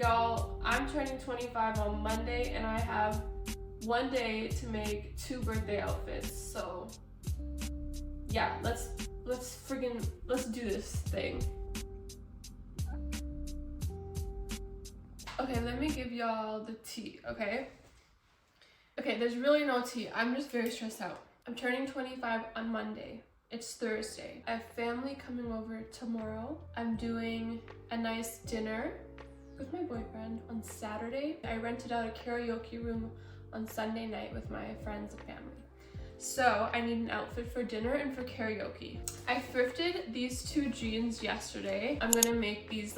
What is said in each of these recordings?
Y'all, I'm turning 25 on Monday and I have one day to make 2 birthday outfits. So yeah, let's do this thing. Okay, let me give y'all the tea, okay? Okay, there's really no tea. I'm just very stressed out. I'm turning 25 on Monday. It's Thursday. I have family coming over tomorrow. I'm doing a nice dinner with my boyfriend on Saturday. I rented out a karaoke room on Sunday night with my friends and family. So I need an outfit for dinner and for karaoke. I thrifted these 2 jeans yesterday. I'm gonna make these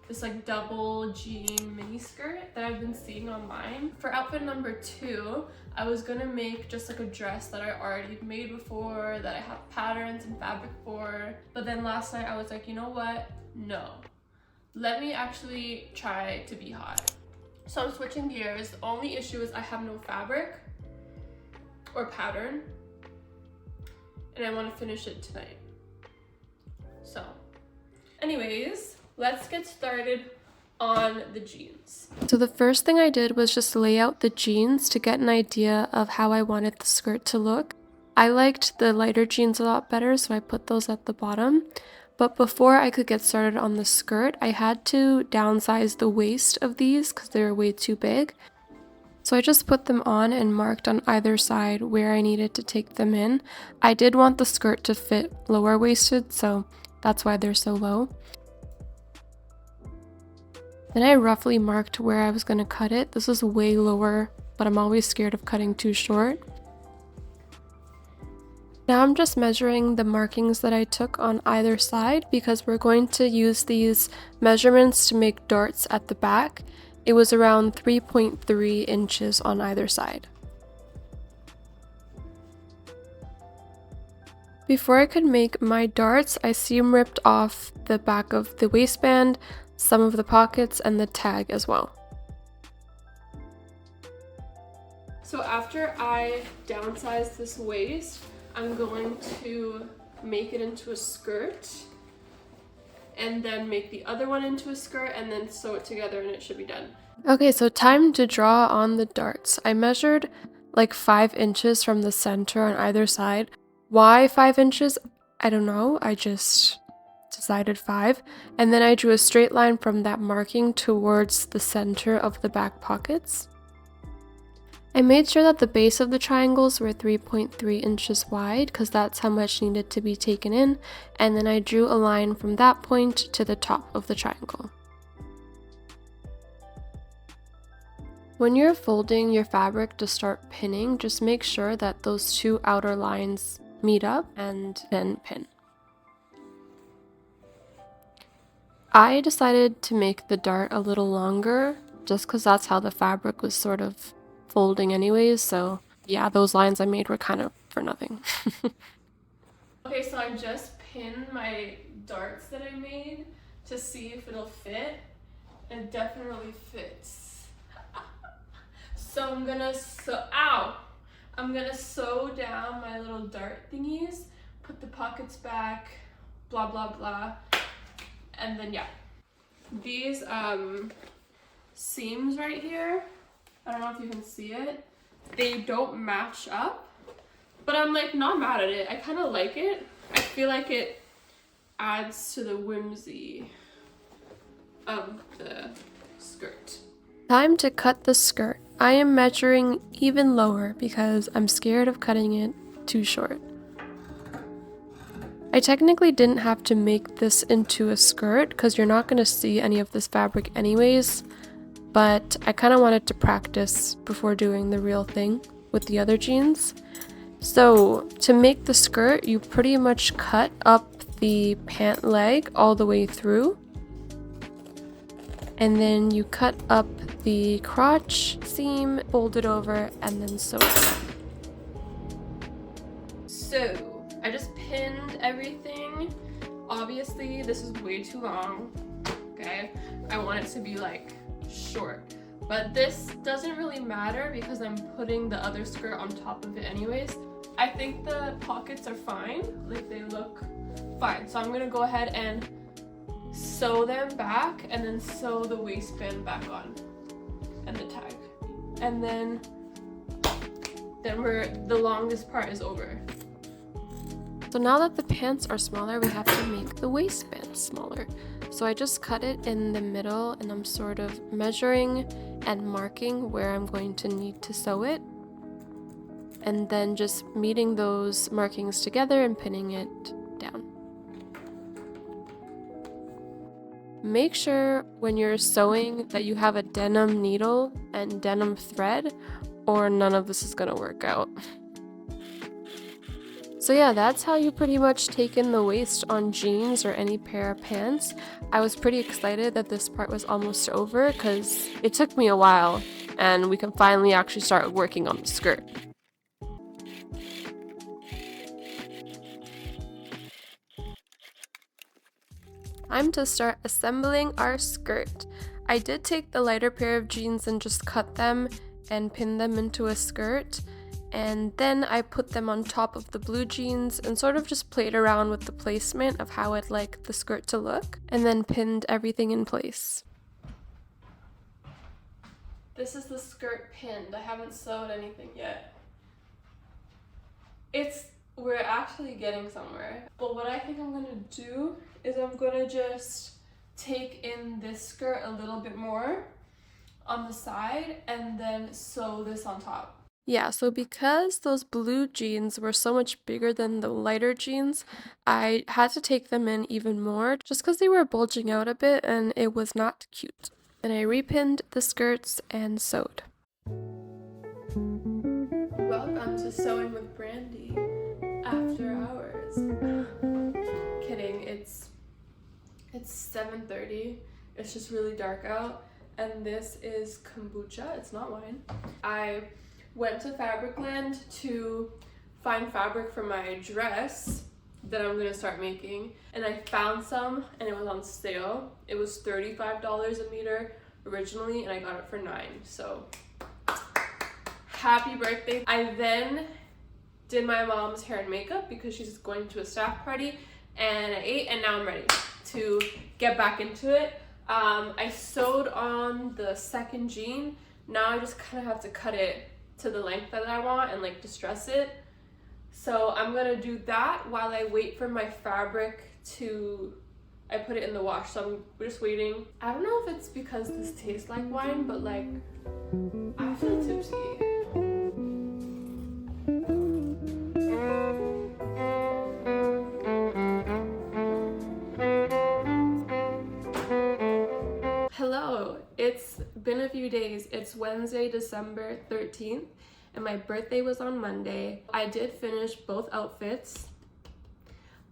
this double jean mini skirt that I've been seeing online. For outfit number 2, I was gonna make just a dress that I already made before, that I have patterns and fabric for. But then last night I was like, you know what? No. Let me actually try to be hot. So I'm switching gears. The only issue is I have no fabric or pattern, and I want to finish it tonight. So anyways, let's get started on the jeans. So the first thing I did was just lay out the jeans to get an idea of how I wanted the skirt to look. I liked the lighter jeans a lot better, so I put those at the bottom. But before I could get started on the skirt, I had to downsize the waist of these because they were way too big. So I just put them on and marked on either side where I needed to take them in. I did want the skirt to fit lower waisted, so that's why they're so low. Then I roughly marked where I was going to cut it. This is way lower, but I'm always scared of cutting too short. Now I'm just measuring the markings that I took on either side because we're going to use these measurements to make darts at the back. It was around 3.3 inches on either side. Before I could make my darts, I seam ripped off the back of the waistband, some of the pockets, and the tag as well. So after I downsize this waist, I'm going to make it into a skirt and then make the other one into a skirt and then sew it together and it should be done. Okay, so time to draw on the darts. I measured 5 inches from the center on either side. Why 5 inches? I don't know. I just decided 5. And then I drew a straight line from that marking towards the center of the back pockets. I made sure that the base of the triangles were 3.3 inches wide because that's how much needed to be taken in, and then I drew a line from that point to the top of the triangle. When you're folding your fabric to start pinning, just make sure that those 2 outer lines meet up and then pin. I decided to make the dart a little longer just because that's how the fabric was sort of folding anyways, so yeah, those lines I made were kind of for nothing. Okay, so I just pinned my darts that I made to see if it'll fit. It definitely fits. So I'm gonna sew down my little dart thingies, put the pockets back, blah blah blah, and then yeah. These seams right here, I don't know if you can see it, they don't match up, but I'm not mad at it. I kind of like it. I feel like it adds to the whimsy of the skirt. Time to cut the skirt. I am measuring even lower because I'm scared of cutting it too short. I technically didn't have to make this into a skirt because you're not going to see any of this fabric anyways, but I kind of wanted to practice before doing the real thing with the other jeans. So to make the skirt, you pretty much cut up the pant leg all the way through, and then you cut up the crotch seam, fold it over, and then sew it. So I just pinned everything. Obviously this is way too long, okay? I want it to be short, but this doesn't really matter because I'm putting the other skirt on top of it anyways. I think the pockets are fine, they look fine, so I'm gonna go ahead and sew them back and then sew the waistband back on and the tag. And then the longest part is over. So now that the pants are smaller, we have to make the waistband smaller. So I just cut it in the middle and I'm sort of measuring and marking where I'm going to need to sew it. And then just meeting those markings together and pinning it down. Make sure when you're sewing that you have a denim needle and denim thread, or none of this is gonna work out. So yeah, that's how you pretty much take in the waist on jeans or any pair of pants. I was pretty excited that this part was almost over because it took me a while and we can finally actually start working on the skirt. Time to start assembling our skirt. I did take the lighter pair of jeans and just cut them and pin them into a skirt, and then I put them on top of the blue jeans and sort of just played around with the placement of how I'd like the skirt to look, and then pinned everything in place. This is the skirt pinned. I haven't sewed anything yet. We're actually getting somewhere. But what I think I'm gonna do is I'm gonna just take in this skirt a little bit more on the side and then sew this on top. Yeah, so because those blue jeans were so much bigger than the lighter jeans, I had to take them in even more just because they were bulging out a bit and it was not cute. Then I repinned the skirts and sewed. Welcome to Sewing with Brandy after hours. Kidding, it's 7:30. It's just really dark out, and this is kombucha. It's not wine. I went to Fabricland to find fabric for my dress that I'm gonna start making, and I found some and it was on sale. It was $35 a meter originally and I got it for $9, so happy birthday. I then did my mom's hair and makeup because she's going to a staff party, and I ate, and now I'm ready to get back into it. I sewed on the second jean. Now I just kind of have to cut it to the length that I want and like distress it. So I'm gonna do that while I wait for my fabric I put it in the wash. So we're just waiting. I don't know if it's because this tastes like wine, but like I feel tipsy. Hello, it's been a few days. It's Wednesday, December 13th, and my birthday was on Monday. I did finish both outfits,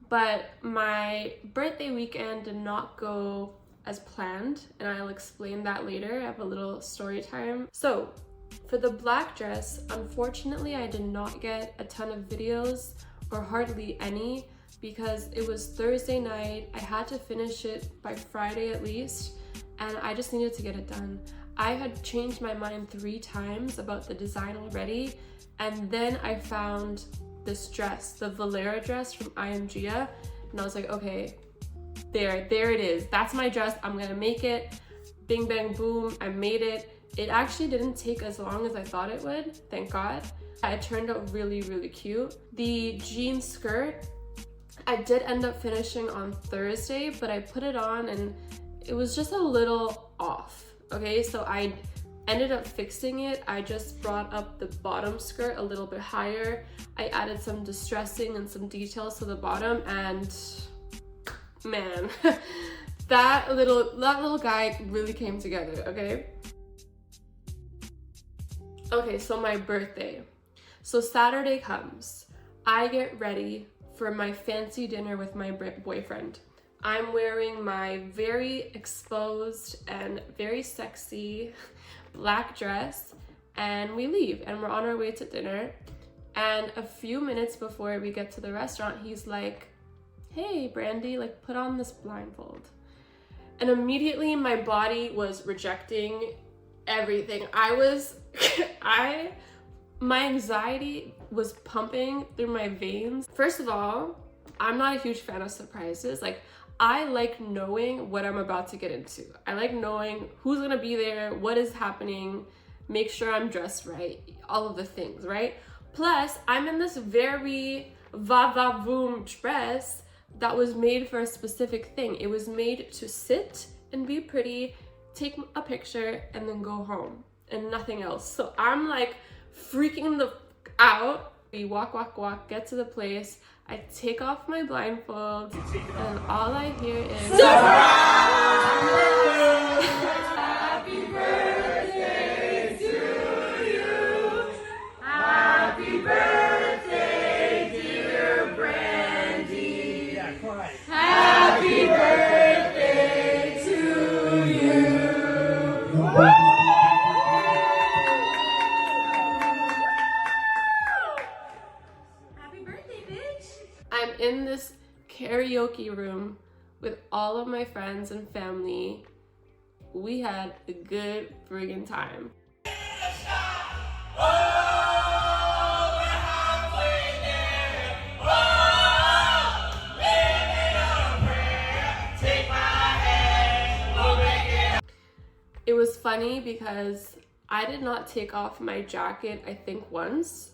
but my birthday weekend did not go as planned, and I'll explain that later. I have a little story time. So for the black dress, unfortunately, I did not get a ton of videos, or hardly any, because it was Thursday night. I had to finish it by Friday at least, and I just needed to get it done. I had changed my mind 3 times about the design already, and then I found this dress, the Valera dress from iamgia, and I was like, okay, there it is. That's my dress. I'm gonna make it. Bing, bang, boom, I made it. It actually didn't take as long as I thought it would, thank God. It turned out really, really cute. The jean skirt, I did end up finishing on Thursday, but I put it on and it was just a little off, okay? So I ended up fixing it. I just brought up the bottom skirt a little bit higher. I added some distressing and some details to the bottom, and man, that little guy really came together, okay? Okay, so my birthday. So Saturday comes. I get ready for my fancy dinner with my boyfriend. I'm wearing my very exposed and very sexy black dress, and we leave and we're on our way to dinner. And a few minutes before we get to the restaurant, he's like, hey Brandy, like put on this blindfold. And immediately my body was rejecting everything. My anxiety was pumping through my veins. First of all, I'm not a huge fan of surprises. Like, I like knowing what I'm about to get into. I like knowing who's gonna be there, what is happening, make sure I'm dressed right, all of the things, right? Plus, I'm in this very va-va-voom dress that was made for a specific thing. It was made to sit and be pretty, take a picture, and then go home, and nothing else. So I'm like freaking the out. We walk, get to the place. I take off my blindfold, and all I hear is Happy birthday to you. Happy birthday, dear Brandy. Happy birthday to you. I'm in this karaoke room with all of my friends and family. We had a good friggin' time. It was funny because I did not take off my jacket, I think once.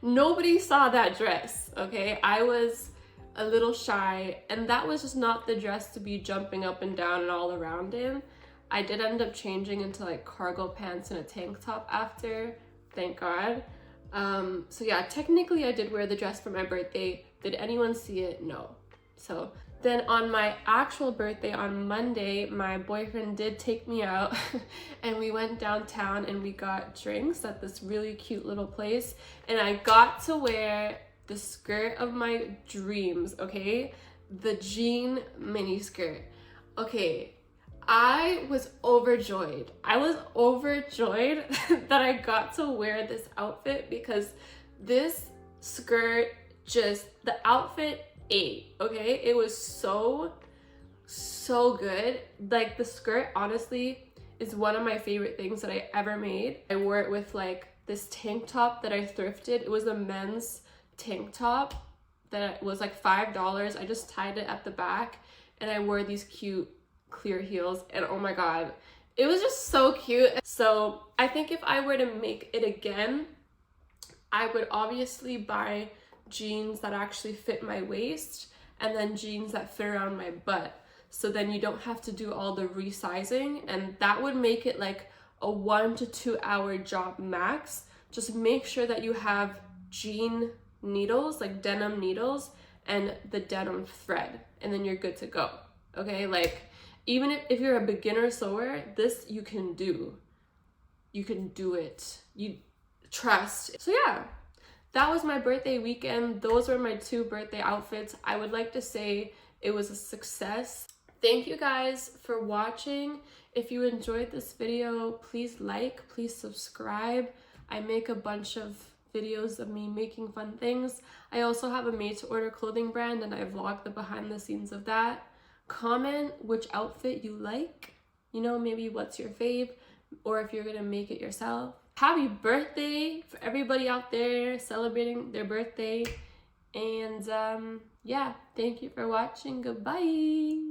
Nobody saw that dress, okay? I was a little shy, and that was just not the dress to be jumping up and down and all around in. I did end up changing into like cargo pants and a tank top after, thank God. So yeah, technically I did wear the dress for my birthday. Did anyone see it? No. So then on my actual birthday on Monday, my boyfriend did take me out and we went downtown and we got drinks at this really cute little place. And I got to wear the skirt of my dreams, okay? The jean mini skirt. Okay, I was overjoyed. I was overjoyed that I got to wear this outfit because this skirt the outfit ate, okay? It was so good. Like the skirt honestly is one of my favorite things that I ever made. I wore it with like this tank top that I thrifted. It was a men's tank top that was like $5. I just tied it at the back and I wore these cute clear heels, and oh my god, it was just so cute. So I think if I were to make it again, I would obviously buy jeans that actually fit my waist and then jeans that fit around my butt, so then you don't have to do all the resizing, and that would make it like a 1 to 2 hour job max. Just make sure that you have jean needles, like denim needles, and the denim thread, and then you're good to go. Okay, like even if you're a beginner sewer, this you can do it, you trust. So yeah, that was my birthday weekend. Those were my 2 birthday outfits. I would like to say it was a success. Thank you guys for watching. If you enjoyed this video, please like, please subscribe. I make a bunch of videos of me making fun things. I also have a made-to-order clothing brand and I vlog the behind the scenes of that. Comment which outfit you like, you know, maybe what's your fave, or if you're gonna make it yourself. Happy birthday for everybody out there celebrating their birthday. And yeah, thank you for watching. Goodbye.